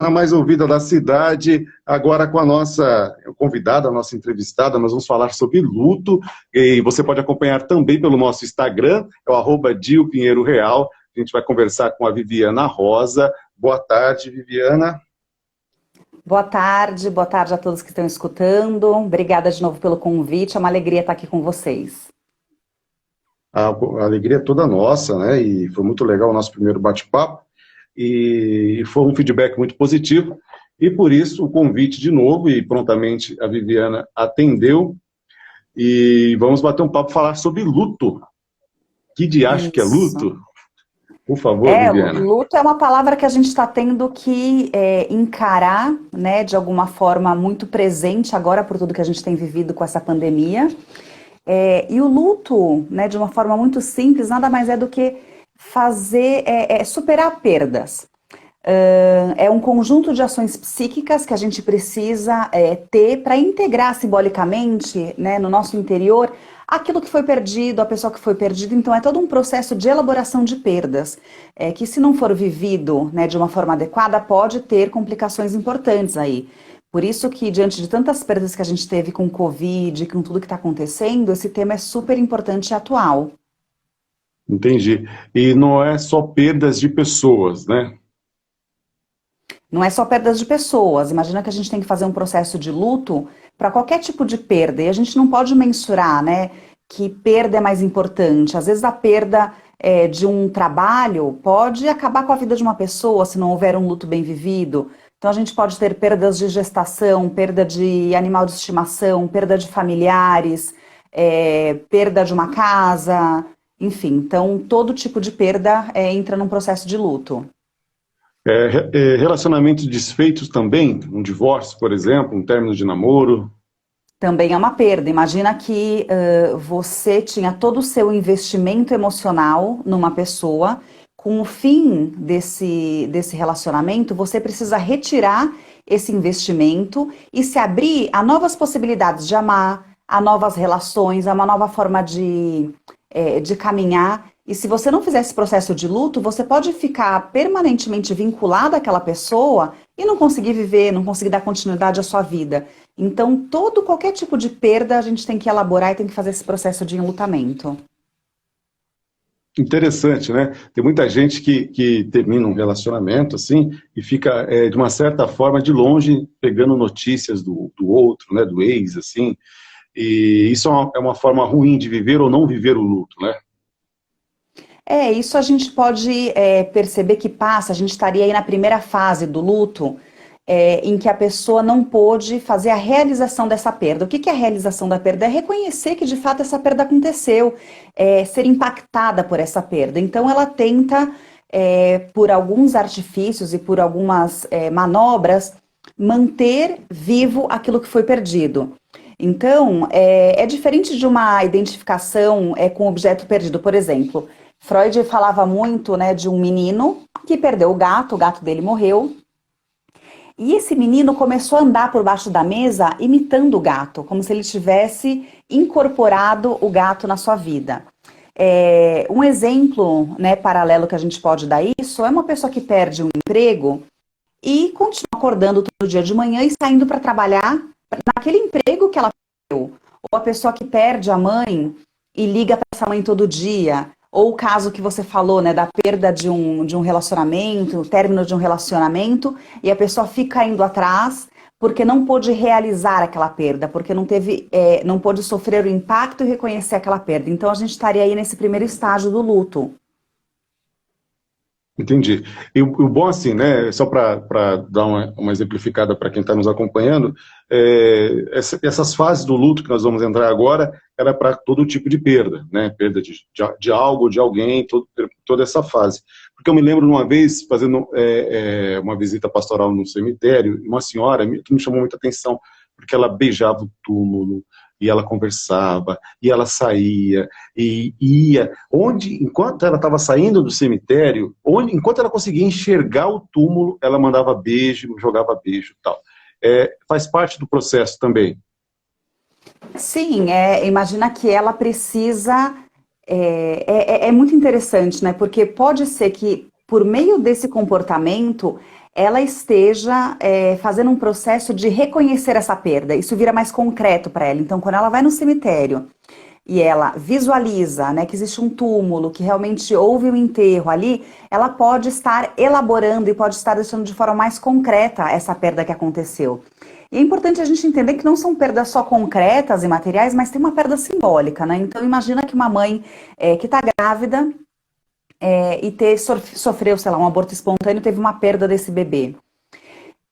A mais ouvida da cidade, agora com a nossa convidada, a nossa entrevistada, nós vamos falar sobre luto, e você pode acompanhar também pelo nosso Instagram, é o @DilPinheiroReal. A gente vai conversar com a Viviana Rosa. Boa tarde, Viviana. Boa tarde a todos que estão escutando. Obrigada de novo pelo convite, é uma alegria estar aqui com vocês. A alegria é toda nossa, né? E foi muito legal o nosso primeiro bate-papo, e foi um feedback muito positivo, e por isso o convite de novo, e prontamente a Viviana atendeu, e vamos bater um papo, falar sobre luto. Que diacho que é Isso. luto? Por favor, Viviana. Luto é uma palavra que a gente está tendo que encarar, né, de alguma forma muito presente agora por tudo que a gente tem vivido com essa pandemia. E o luto, né, de uma forma muito simples, nada mais é do que superar perdas. É um conjunto de ações psíquicas que a gente precisa ter para integrar simbolicamente, né, no nosso interior aquilo que foi perdido, a pessoa que foi perdida. Então é todo um processo de elaboração de perdas, que se não for vivido, né, de uma forma adequada, pode ter complicações importantes aí. Por isso que, diante de tantas perdas que a gente teve com o Covid, com tudo que está acontecendo, esse tema é super importante e atual. Entendi. E não é só perdas de pessoas, né? Não é só perdas de pessoas. Imagina que a gente tem que fazer um processo de luto para qualquer tipo de perda. E a gente não pode mensurar, né, que perda é mais importante. Às vezes a perda de um trabalho pode acabar com a vida de uma pessoa se não houver um luto bem vivido. Então a gente pode ter perdas de gestação, perda de animal de estimação, perda de familiares, perda de uma casa, enfim. Então todo tipo de perda entra num processo de luto. Relacionamentos desfeitos também, um divórcio, por exemplo, um término de namoro. Também é uma perda. Imagina que você tinha todo o seu investimento emocional numa pessoa, com o fim desse relacionamento, você precisa retirar esse investimento e se abrir a novas possibilidades de amar, a novas relações, a uma nova forma de caminhar. E se você não fizer esse processo de luto, você pode ficar permanentemente vinculado àquela pessoa e não conseguir viver, não conseguir dar continuidade à sua vida. Então, qualquer tipo de perda, a gente tem que elaborar e tem que fazer esse processo de enlutamento. Interessante, né? Tem muita gente que termina um relacionamento assim e fica, de uma certa forma, de longe, pegando notícias do outro, né? Do ex, assim. E isso é uma forma ruim de viver ou não viver o luto, né? Isso a gente pode perceber que passa, a gente estaria aí na primeira fase do luto, em que a pessoa não pôde fazer a realização dessa perda. O que é a realização da perda? É reconhecer que de fato essa perda aconteceu, ser impactada por essa perda. Então ela tenta, por alguns artifícios e por algumas manobras, manter vivo aquilo que foi perdido. Então, é diferente de uma identificação com objeto perdido. Por exemplo, Freud falava muito, né, de um menino que perdeu o gato dele morreu, e esse menino começou a andar por baixo da mesa imitando o gato, como se ele tivesse incorporado o gato na sua vida. Um exemplo, né, paralelo que a gente pode dar isso é uma pessoa que perde um emprego e continua acordando todo dia de manhã e saindo para trabalhar naquele emprego que ela perdeu. Ou a pessoa que perde a mãe e liga para essa mãe todo dia. Ou o caso que você falou, né, da perda de um relacionamento, o término de um relacionamento, e a pessoa fica indo atrás porque não pôde realizar aquela perda, porque não pôde sofrer o impacto e reconhecer aquela perda. Então a gente estaria aí nesse primeiro estágio do luto. Entendi. E o bom, assim, né, só para dar uma exemplificada para quem está nos acompanhando, essas fases do luto que nós vamos entrar agora, era para todo tipo de perda, né, perda de algo, de alguém, toda essa fase. Porque eu me lembro de uma vez, fazendo uma visita pastoral num cemitério, uma senhora que me chamou muita atenção, porque ela beijava o túmulo, e ela conversava, e ela saía, e ia, enquanto ela estava saindo do cemitério, enquanto ela conseguia enxergar o túmulo, ela mandava beijo, jogava beijo e tal. Faz parte do processo também. Sim, imagina que ela precisa. É muito interessante, né? Porque pode ser que, por meio desse comportamento, ela esteja fazendo um processo de reconhecer essa perda. Isso vira mais concreto para ela. Então, quando ela vai no cemitério e ela visualiza, né, que existe um túmulo, que realmente houve um enterro ali, ela pode estar elaborando e pode estar deixando de forma mais concreta essa perda que aconteceu. E é importante a gente entender que não são perdas só concretas e materiais, mas tem uma perda simbólica, né? Então, imagina que uma mãe que está grávida e sofreu, sei lá, um aborto espontâneo, teve uma perda desse bebê.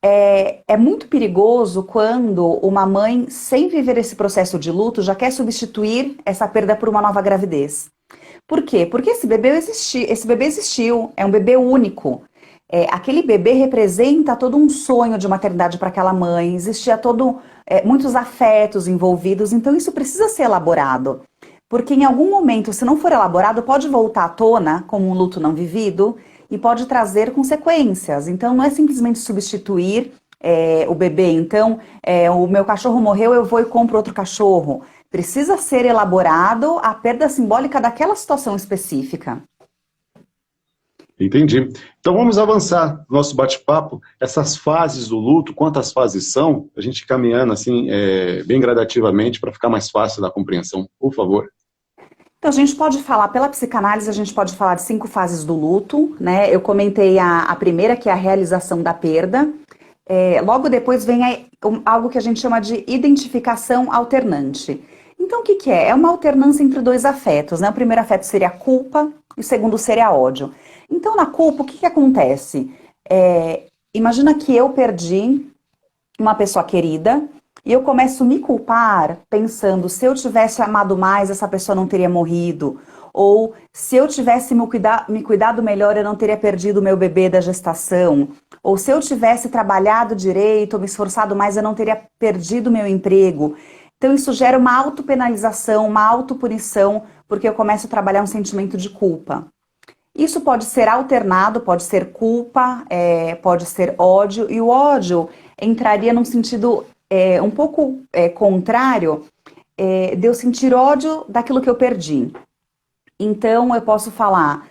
É muito perigoso quando uma mãe, sem viver esse processo de luto, já quer substituir essa perda por uma nova gravidez. Por quê? Porque esse bebê existiu, é um bebê único. Aquele bebê representa todo um sonho de maternidade para aquela mãe, existia muitos afetos envolvidos, então isso precisa ser elaborado. Porque em algum momento, se não for elaborado, pode voltar à tona como um luto não vivido e pode trazer consequências. Então não é simplesmente substituir o bebê. Então, o meu cachorro morreu, eu vou e compro outro cachorro. Precisa ser elaborado a perda simbólica daquela situação específica. Entendi. Então vamos avançar no nosso bate-papo. Essas fases do luto, quantas fases são? A gente caminhando assim, bem gradativamente para ficar mais fácil da compreensão, por favor. Então, a gente pode falar, pela psicanálise, a gente pode falar de 5 fases do luto, né? Eu comentei a primeira, que é a realização da perda. Logo depois vem algo que a gente chama de identificação alternante. Então, o que que é? É uma alternância entre 2 afetos, né? O primeiro afeto seria a culpa e o segundo seria ódio. Então, na culpa, o que que acontece? Imagina que eu perdi uma pessoa querida e eu começo a me culpar pensando, se eu tivesse amado mais, essa pessoa não teria morrido. Ou se eu tivesse me cuidado melhor, eu não teria perdido o meu bebê da gestação. Ou se eu tivesse trabalhado direito, ou me esforçado mais, eu não teria perdido o meu emprego. Então isso gera uma autopenalização, uma autopunição, porque eu começo a trabalhar um sentimento de culpa. Isso pode ser alternado, pode ser culpa, pode ser ódio, e o ódio entraria num sentido um pouco contrário de eu sentir ódio daquilo que eu perdi. Então eu posso falar,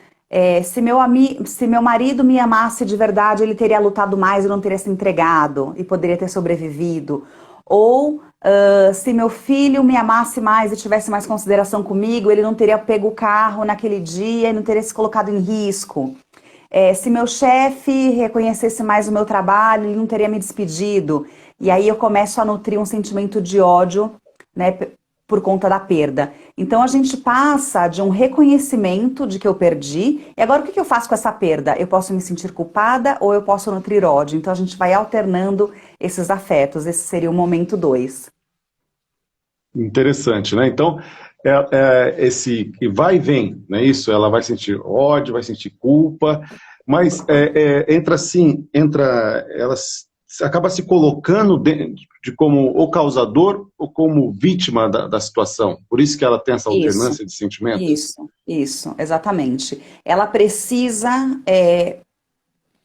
se meu marido me amasse de verdade, ele teria lutado mais e não teria se entregado e poderia ter sobrevivido. Ou se meu filho me amasse mais e tivesse mais consideração comigo, ele não teria pego o carro naquele dia e não teria se colocado em risco. Se meu chefe reconhecesse mais o meu trabalho, ele não teria me despedido. E aí eu começo a nutrir um sentimento de ódio, né, por conta da perda. Então a gente passa de um reconhecimento de que eu perdi, e agora o que eu faço com essa perda? Eu posso me sentir culpada ou eu posso nutrir ódio. Então a gente vai alternando esses afetos. Esse seria o momento 2. Interessante, né? Então, esse vai e vem, não é isso? Ela vai sentir ódio, vai sentir culpa, mas ela acaba se colocando de como o causador ou como vítima da situação. Por isso que ela tem essa alternância de sentimentos? Isso, exatamente. Ela precisa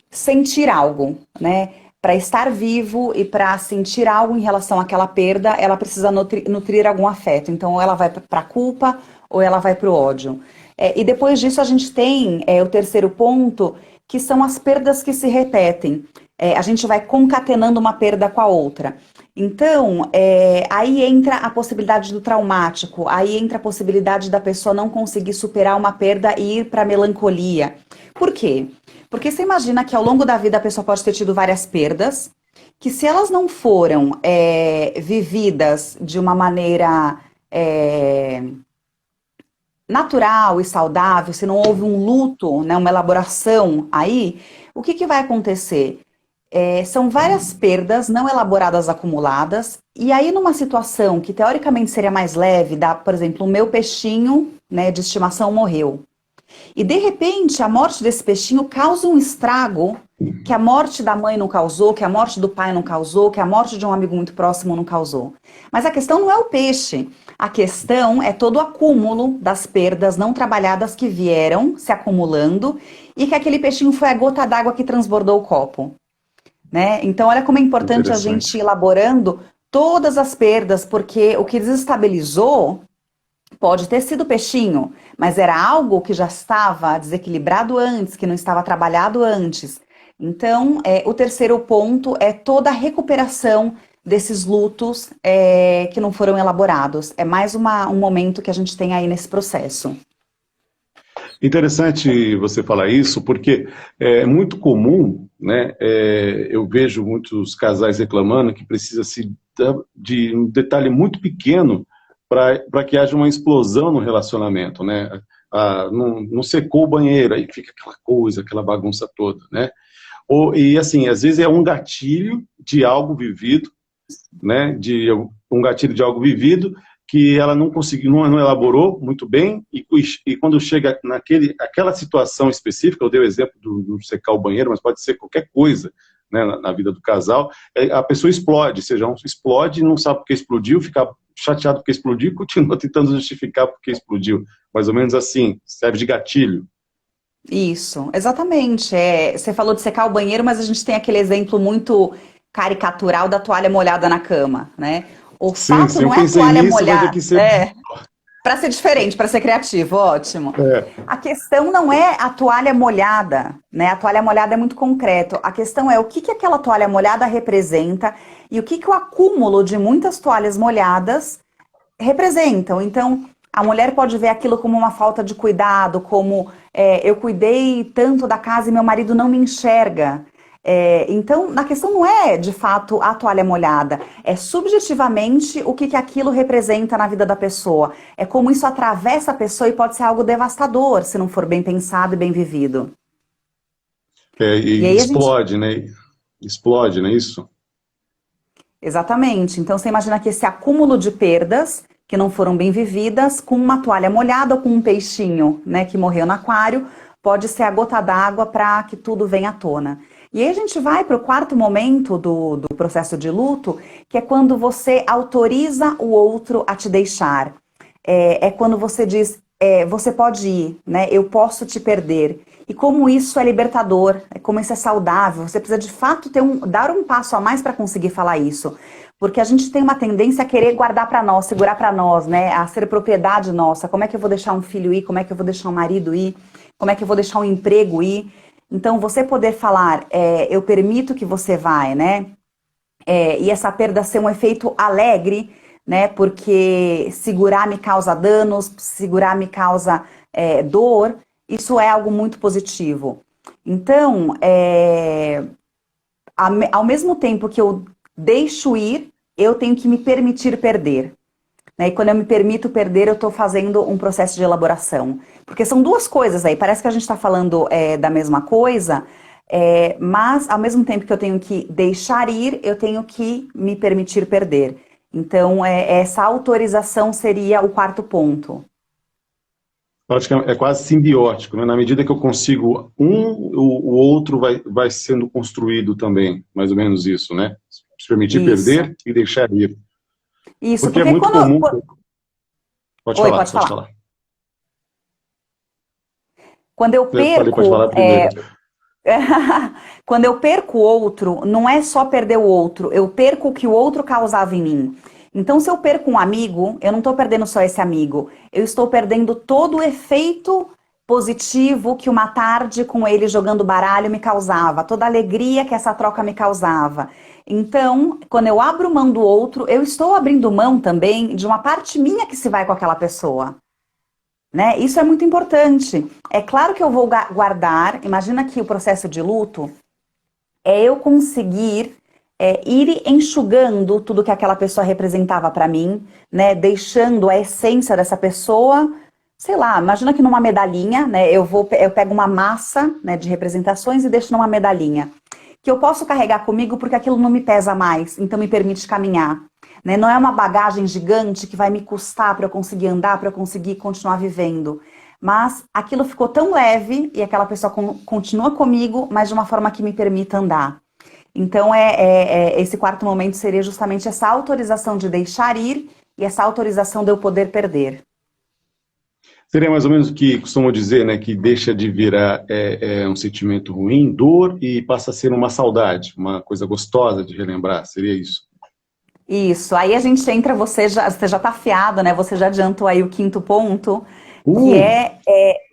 sentir algo, né? Para estar vivo e para sentir algo em relação àquela perda, ela precisa nutrir algum afeto. Então, ou ela vai para a culpa ou ela vai para o ódio. E depois disso, a gente tem o terceiro ponto, que são as perdas que se repetem. A gente vai concatenando uma perda com a outra. Então, aí entra a possibilidade do traumático, aí entra a possibilidade da pessoa não conseguir superar uma perda e ir para a melancolia. Por quê? Porque você imagina que ao longo da vida a pessoa pode ter tido várias perdas, que se elas não foram vividas de uma maneira natural e saudável, se não houve um luto, né, uma elaboração aí, o que vai acontecer? São várias perdas não elaboradas acumuladas, e aí numa situação que teoricamente seria mais leve, por exemplo, o meu peixinho, né, de estimação morreu. E de repente a morte desse peixinho causa um estrago que a morte da mãe não causou, que a morte do pai não causou, que a morte de um amigo muito próximo não causou. Mas a questão não é o peixe, a questão é todo o acúmulo das perdas não trabalhadas que vieram se acumulando e que aquele peixinho foi a gota d'água que transbordou o copo. Né? Então olha como é importante a gente ir elaborando todas as perdas, porque o que desestabilizou pode ter sido peixinho, mas era algo que já estava desequilibrado antes, que não estava trabalhado antes. Então, o terceiro ponto é toda a recuperação desses lutos que não foram elaborados. É mais um momento que a gente tem aí nesse processo. Interessante você falar isso, porque é muito comum, né? Eu vejo muitos casais reclamando que precisa-se de um detalhe muito pequeno para que haja uma explosão no relacionamento, né? Não secou o banheiro, aí fica aquela coisa, aquela bagunça toda, né? E assim, às vezes é um gatilho de algo vivido, né? Um gatilho de algo vivido que ela não conseguiu, não elaborou muito bem, e quando chega aquela situação específica, eu dei o exemplo do secar o banheiro, mas pode ser qualquer coisa, né, na vida do casal, a pessoa explode, explode, não sabe porque explodiu, fica chateado porque explodiu e continua tentando justificar porque explodiu. Mais ou menos assim, serve de gatilho. Isso, exatamente. Você falou de secar o banheiro, mas a gente tem aquele exemplo muito caricatural da toalha molhada na cama, né? O Sim, fato sim, eu não é a pensei toalha nisso, mas molhada. aqui você... Para ser diferente, para ser criativo, ótimo. É, A questão não é a toalha molhada, né? A toalha molhada é muito concreto. A questão é o que aquela toalha molhada representa e o que o acúmulo de muitas toalhas molhadas representam. Então, a mulher pode ver aquilo como uma falta de cuidado, como eu cuidei tanto da casa e meu marido não me enxerga. Então, na questão não é, de fato, a toalha molhada, é subjetivamente o que aquilo representa na vida da pessoa. É como isso atravessa a pessoa e pode ser algo devastador, se não for bem pensado e bem vivido. E e aí a gente explode, né? Explode, não é isso? Exatamente. Então você imagina que esse acúmulo de perdas que não foram bem vividas, com uma toalha molhada ou com um peixinho, né, que morreu no aquário, pode ser a gota d'água para que tudo venha à tona. E aí a gente vai para o quarto momento do processo de luto, que é quando você autoriza o outro a te deixar. É quando você diz, você pode ir, né? Eu posso te perder. E como isso é libertador, como isso é saudável, você precisa de fato dar um passo a mais para conseguir falar isso. Porque a gente tem uma tendência a querer guardar para nós, segurar para nós, né? A ser propriedade nossa. Como é que eu vou deixar um filho ir? Como é que eu vou deixar um marido ir? Como é que eu vou deixar um emprego ir? Então, você poder falar, eu permito que você vai, né? E essa perda ser um efeito alegre, né? Porque segurar me causa danos, segurar me causa dor, isso é algo muito positivo. Então, ao mesmo tempo que eu deixo ir, eu tenho que me permitir perder. Né? E quando eu me permito perder, eu estou fazendo um processo de elaboração. Porque são duas coisas aí, parece que a gente está falando da mesma coisa, mas ao mesmo tempo que eu tenho que deixar ir, eu tenho que me permitir perder. Então, essa autorização seria o quarto ponto. Praticamente, é quase simbiótico, né? Na medida que eu consigo o outro vai sendo construído também, mais ou menos isso, né? Se permitir Isso. perder e deixar ir. Isso, Porque é porque muito quando. comum. Pode Oi, falar, pode pode falar. falar. Quando eu Eu falei, pode perco falar primeiro. Quando eu perco o outro, não é só perder o outro, eu perco o que o outro causava em mim. Então, se eu perco um amigo, eu não estou perdendo só esse amigo, eu estou perdendo todo o efeito positivo que uma tarde com ele jogando baralho me causava, toda a alegria que essa troca me causava. Então, quando eu abro mão do outro, eu estou abrindo mão também de uma parte minha que se vai com aquela pessoa. Né? Isso é muito importante. É claro que eu vou guardar, imagina que o processo de luto é eu conseguir ir enxugando tudo que aquela pessoa representava para mim, né? Deixando a essência dessa pessoa, sei lá, imagina que numa medalhinha, né? Eu pego uma massa, né, de representações e deixo numa medalhinha. Que eu posso carregar comigo porque aquilo não me pesa mais, então me permite caminhar. Né? Não é uma bagagem gigante que vai me custar para eu conseguir andar, para eu conseguir continuar vivendo. Mas aquilo ficou tão leve e aquela pessoa continua comigo, mas de uma forma que me permita andar. Então, esse quarto momento seria justamente essa autorização de deixar ir e essa autorização de eu poder perder. Seria mais ou menos o que costumam dizer, né? Que deixa de virar um sentimento ruim, dor, e passa a ser uma saudade, uma coisa gostosa de relembrar. Seria isso? Isso, aí a gente entra, você já tá afiado, né? Você já adiantou aí o quinto ponto, que Uh!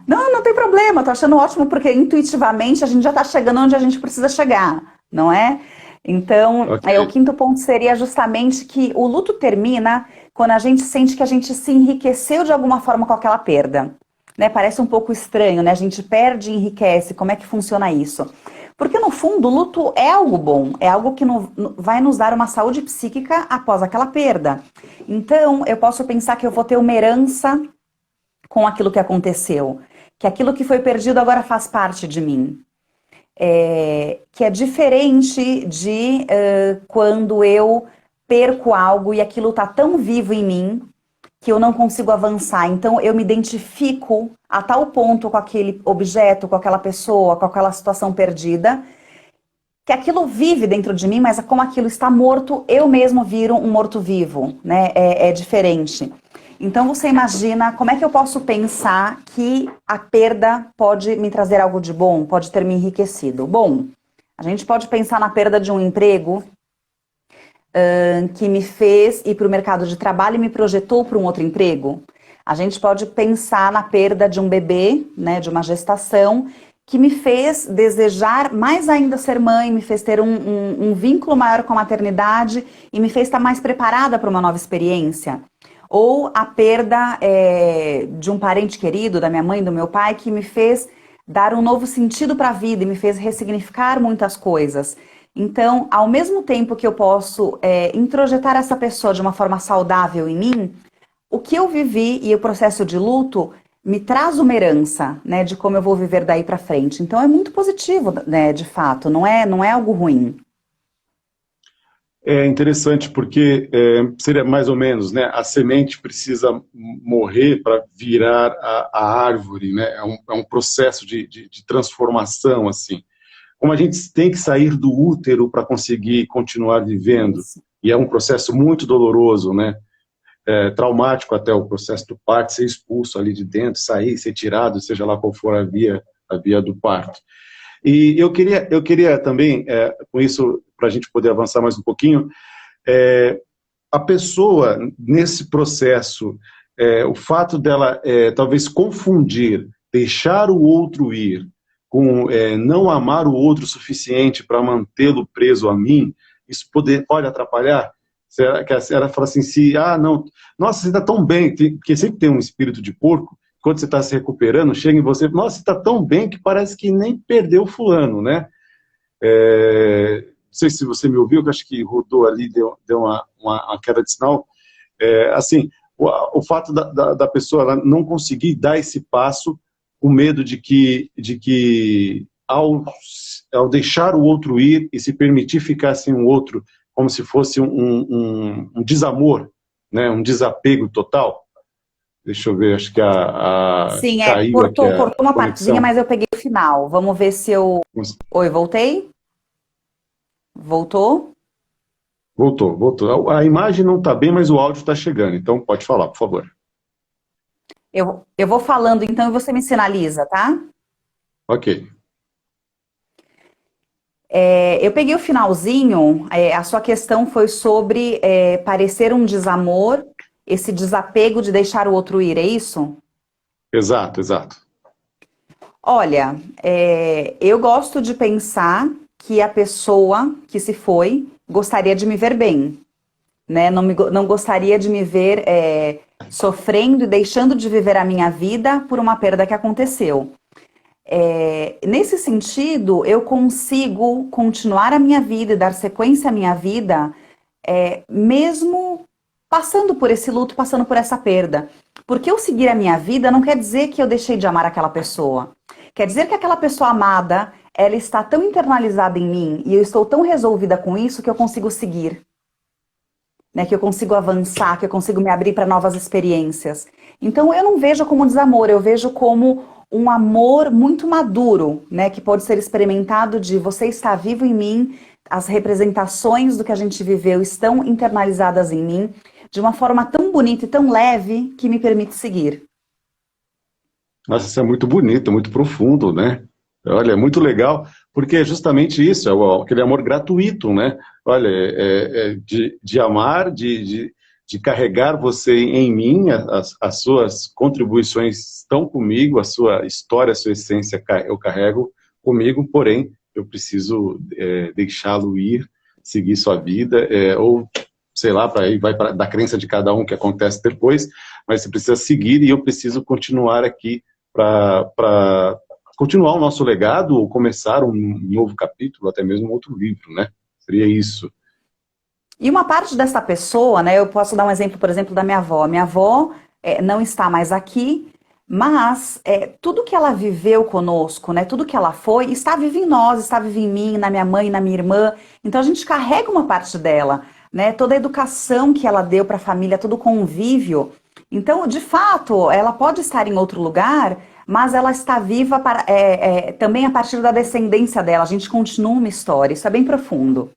Não, não tem problema, tô achando ótimo porque intuitivamente a gente já está chegando onde a gente precisa chegar, não é? Então, o Ok. quinto ponto seria justamente que o luto termina quando a gente sente que a gente se enriqueceu de alguma forma com aquela perda. Né? Parece um pouco estranho, né? A gente perde e enriquece. Como é que funciona isso? Porque no fundo o luto é algo bom, é algo que vai nos dar uma saúde psíquica após aquela perda. Então, eu posso pensar que eu vou ter uma herança com aquilo que aconteceu, que aquilo que foi perdido agora faz parte de mim. Que é diferente de quando eu perco algo e aquilo está tão vivo em mim que eu não consigo avançar. Então eu me identifico a tal ponto com aquele objeto, com aquela pessoa, com aquela situação perdida, que aquilo vive dentro de mim, mas como aquilo está morto, eu mesmo viro um morto-vivo, né? É diferente. Então você imagina como é que eu posso pensar que a perda pode me trazer algo de bom, pode ter me enriquecido. Bom, a gente pode pensar na perda de um emprego que me fez ir para o mercado de trabalho e me projetou para um outro emprego. A gente pode pensar na perda de um bebê, né, de uma gestação, que me fez desejar mais ainda ser mãe, me fez ter um vínculo maior com a maternidade e me fez estar mais preparada para uma nova experiência. Ou a perda de um parente querido, da minha mãe, do meu pai, que me fez dar um novo sentido para a vida e me fez ressignificar muitas coisas. Então, ao mesmo tempo que eu posso introjetar essa pessoa de uma forma saudável em mim, o que eu vivi e o processo de luto me traz uma herança, né, de como eu vou viver daí para frente. Então, é muito positivo, né, de fato, não é algo ruim. É interessante porque seria mais ou menos, né? A semente precisa morrer para virar a árvore, né? É um processo de transformação, assim. Como a gente tem que sair do útero para conseguir continuar vivendo, Isso. e é um processo muito doloroso, né? Traumático até o processo do parto, ser expulso ali de dentro, sair, ser tirado, seja lá qual for a via do parto. E eu queria também, com isso, para a gente poder avançar mais um pouquinho, a pessoa, nesse processo, o fato dela talvez confundir, deixar o outro ir, com não amar o outro o suficiente para mantê-lo preso a mim, isso pode atrapalhar? Será que ela fala assim, não, nossa, você está tão bem, porque sempre tem um espírito de porco, quando você está se recuperando, chega em você, nossa, você está tão bem que parece que nem perdeu fulano, né? Não sei se você me ouviu, que acho que rodou ali, deu uma queda de sinal. Assim, o fato da pessoa ela não conseguir dar esse passo, o medo de que ao deixar o outro ir e se permitir ficar sem o outro, como se fosse um desamor, né, um desapego total. Deixa eu ver, acho que Sim, caiu aqui cortou, a cortou uma partezinha, conexão. mas eu peguei o final. Vamos ver se eu. Oi, voltei? Voltou? Voltou, voltou. A imagem não está bem, mas o áudio está chegando, então pode falar, por favor. Eu vou falando então e você me sinaliza, tá? Ok. Eu peguei o finalzinho, a sua questão foi sobre parecer um desamor, esse desapego de deixar o outro ir, é isso? Exato, exato. Olha, eu gosto de pensar que a pessoa que se foi gostaria de me ver bem, né? Não gostaria de me ver sofrendo e deixando de viver a minha vida por uma perda que aconteceu. Nesse sentido, eu consigo continuar a minha vida e dar sequência à minha vida, mesmo passando por esse luto, passando por essa perda. Porque eu seguir a minha vida não quer dizer que eu deixei de amar aquela pessoa. Quer dizer que aquela pessoa amada, ela está tão internalizada em mim e eu estou tão resolvida com isso que eu consigo seguir. Né, que eu consigo avançar, que eu consigo me abrir para novas experiências. Então eu não vejo como desamor, eu vejo como um amor muito maduro, né, que pode ser experimentado de você está vivo em mim, as representações do que a gente viveu estão internalizadas em mim, de uma forma tão bonita e tão leve que me permite seguir. Nossa, isso é muito bonito, muito profundo, né? Olha, é muito legal, porque é justamente isso, aquele amor gratuito, né? Olha, de amar, de de carregar você em mim, as suas contribuições estão comigo, a sua história, a sua essência eu carrego comigo, porém, eu preciso deixá-lo ir, seguir sua vida, ou, sei lá, da crença de cada um que acontece depois, mas você precisa seguir e eu preciso continuar aqui para continuar o nosso legado ou começar um novo capítulo, até mesmo um outro livro, né? Seria isso. E uma parte dessa pessoa, né, eu posso dar um exemplo, por exemplo, da minha avó. Minha avó não está mais aqui, mas tudo que ela viveu conosco, né, tudo que ela foi, está vivo em nós, está vivo em mim, na minha mãe, na minha irmã. Então a gente carrega uma parte dela, né, toda a educação que ela deu para a família, todo o convívio. Então, de fato, ela pode estar em outro lugar, mas ela está viva também a partir da descendência dela. A gente continua uma história, isso é bem profundo.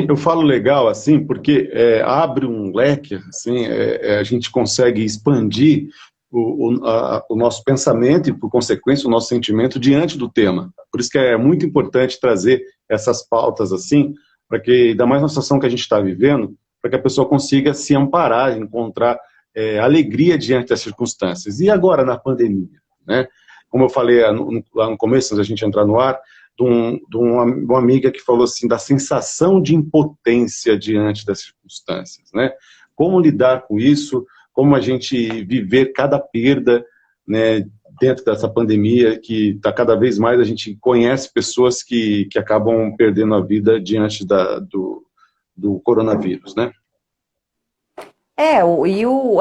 Eu falo legal assim porque abre um leque, assim, a gente consegue expandir o nosso pensamento e, por consequência, o nosso sentimento diante do tema. Por isso que é muito importante trazer essas pautas assim, para que, ainda mais na situação que a gente está vivendo, para que a pessoa consiga se amparar, encontrar alegria diante das circunstâncias. E agora, na pandemia, né? Como eu falei lá no começo, antes da gente entrar no ar, de uma amiga que falou assim, da sensação de impotência diante das circunstâncias, né? Como lidar com isso, como a gente viver cada perda, né, dentro dessa pandemia, que está cada vez mais, a gente conhece pessoas que acabam perdendo a vida diante do coronavírus, né?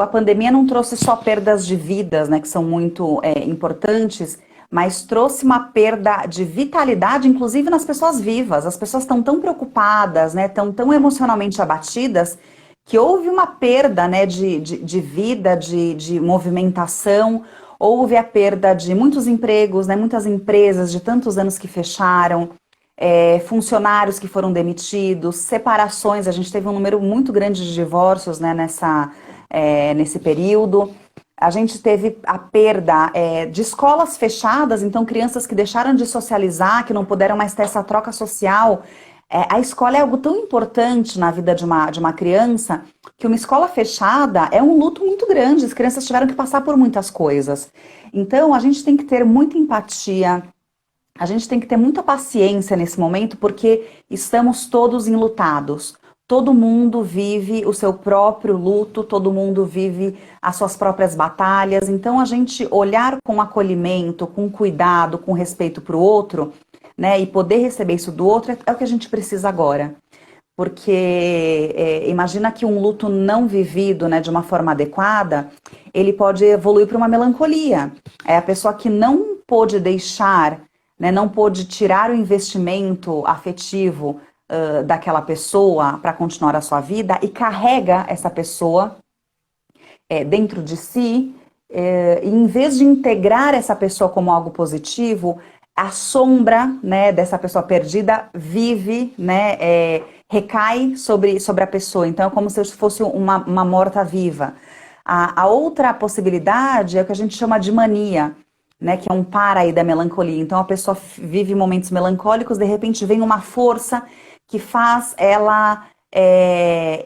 A pandemia não trouxe só perdas de vidas, né, que são muito importantes, mas trouxe uma perda de vitalidade, inclusive nas pessoas vivas. As pessoas estão tão preocupadas, né, tão emocionalmente abatidas, que houve uma perda, né, de vida, de movimentação, houve a perda de muitos empregos, né, muitas empresas de tantos anos que fecharam, funcionários que foram demitidos, separações, a gente teve um número muito grande de divórcios, né, nesse período. A gente teve a perda de escolas fechadas, então crianças que deixaram de socializar, que não puderam mais ter essa troca social. A escola é algo tão importante na vida de uma criança, que uma escola fechada é um luto muito grande, as crianças tiveram que passar por muitas coisas. Então a gente tem que ter muita empatia, a gente tem que ter muita paciência nesse momento, porque estamos todos enlutados. Todo mundo vive o seu próprio luto, todo mundo vive as suas próprias batalhas. Então, a gente olhar com acolhimento, com cuidado, com respeito para o outro, né, e poder receber isso do outro é o que a gente precisa agora. Porque imagina que um luto não vivido, né, de uma forma adequada, ele pode evoluir para uma melancolia. É a pessoa que não pôde deixar, né, não pôde tirar o investimento afetivo daquela pessoa para continuar a sua vida e carrega essa pessoa dentro de si, e em vez de integrar essa pessoa como algo positivo, a sombra, né, dessa pessoa perdida vive, né, recai sobre a pessoa. Então é como se fosse uma morta-viva. A outra possibilidade é o que a gente chama de mania, né, que é um para aí da melancolia. Então a pessoa vive momentos melancólicos, de repente vem uma força que faz ela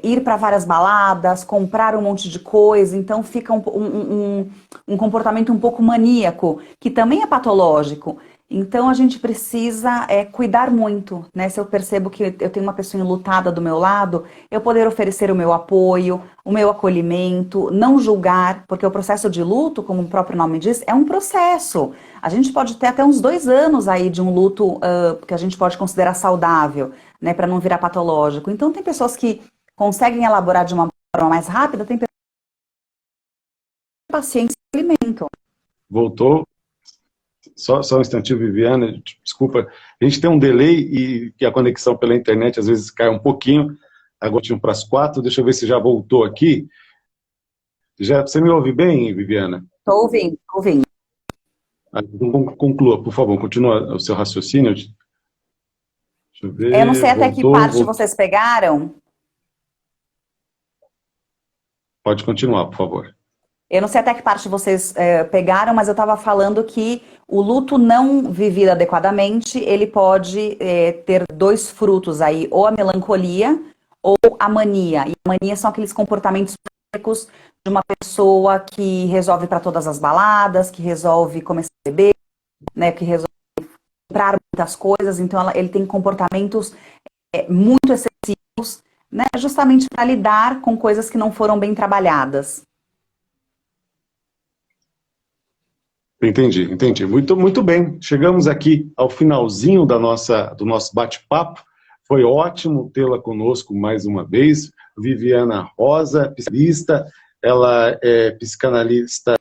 ir para várias baladas, comprar um monte de coisa, então fica um comportamento um pouco maníaco, que também é patológico. Então a gente precisa cuidar muito, né? Se eu percebo que eu tenho uma pessoa enlutada do meu lado, eu poder oferecer o meu apoio, o meu acolhimento, não julgar, porque o processo de luto, como o próprio nome diz, é um processo. A gente pode ter até uns 2 anos aí de um luto que a gente pode considerar saudável, né? Para não virar patológico. Então tem pessoas que conseguem elaborar de uma forma mais rápida, tem pessoas que têm paciência e alimento. Voltou? Só um instantinho, Viviana, desculpa. A gente tem um delay e que a conexão pela internet às vezes cai um pouquinho. Agora tinha para as 4, deixa eu ver se já voltou aqui. Você me ouve bem, Viviana? Estou ouvindo, estou ouvindo. Então, conclua, por favor, continua o seu raciocínio. Deixa eu ver. Eu não sei até que parte vocês pegaram. Pode continuar, por favor. Eu não sei até que parte vocês pegaram, mas eu estava falando que o luto não vivido adequadamente, ele pode ter 2 frutos aí, ou a melancolia, ou a mania. E a mania são aqueles comportamentos típicos de uma pessoa que resolve para todas as baladas, que resolve começar a beber, né, que resolve comprar muitas coisas, então ele tem comportamentos muito excessivos, né, justamente para lidar com coisas que não foram bem trabalhadas. Entendi, entendi. Muito, muito bem. Chegamos aqui ao finalzinho do nosso bate-papo. Foi ótimo tê-la conosco mais uma vez. Viviana Rosa, psicanalista. Ela é psicanalista,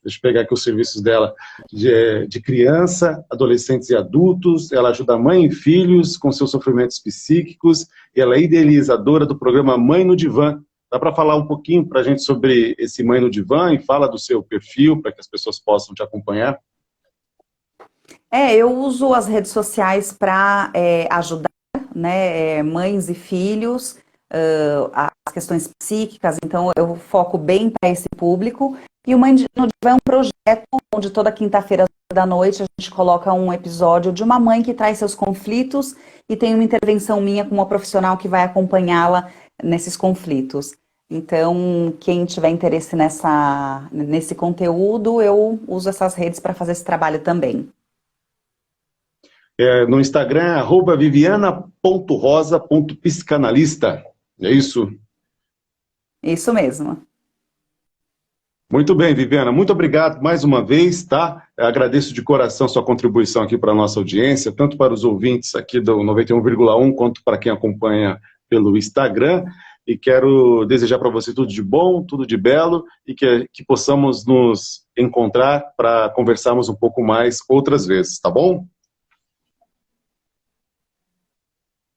deixa eu pegar aqui os serviços dela, de criança, adolescentes e adultos. Ela ajuda mãe e filhos com seus sofrimentos psíquicos. E ela é idealizadora do programa Mãe no Divã. Dá para falar um pouquinho para a gente sobre esse Mãe no Divã e fala do seu perfil para que as pessoas possam te acompanhar? Eu uso as redes sociais para ajudar, né, mães e filhos, as questões psíquicas, então eu foco bem para esse público. E o Mãe no Divã é um projeto onde toda quinta-feira da noite a gente coloca um episódio de uma mãe que traz seus conflitos e tem uma intervenção minha com uma profissional que vai acompanhá-la nesses conflitos. Então, quem tiver interesse nesse conteúdo, eu uso essas redes para fazer esse trabalho também. No Instagram, @viviana.rosa.psicanalista. É isso? Isso mesmo. Muito bem, Viviana. Muito obrigado mais uma vez, tá? Eu agradeço de coração sua contribuição aqui para a nossa audiência, tanto para os ouvintes aqui do 91,1, quanto para quem acompanha pelo Instagram. E quero desejar para você tudo de bom, tudo de belo, e que possamos nos encontrar para conversarmos um pouco mais outras vezes, tá bom?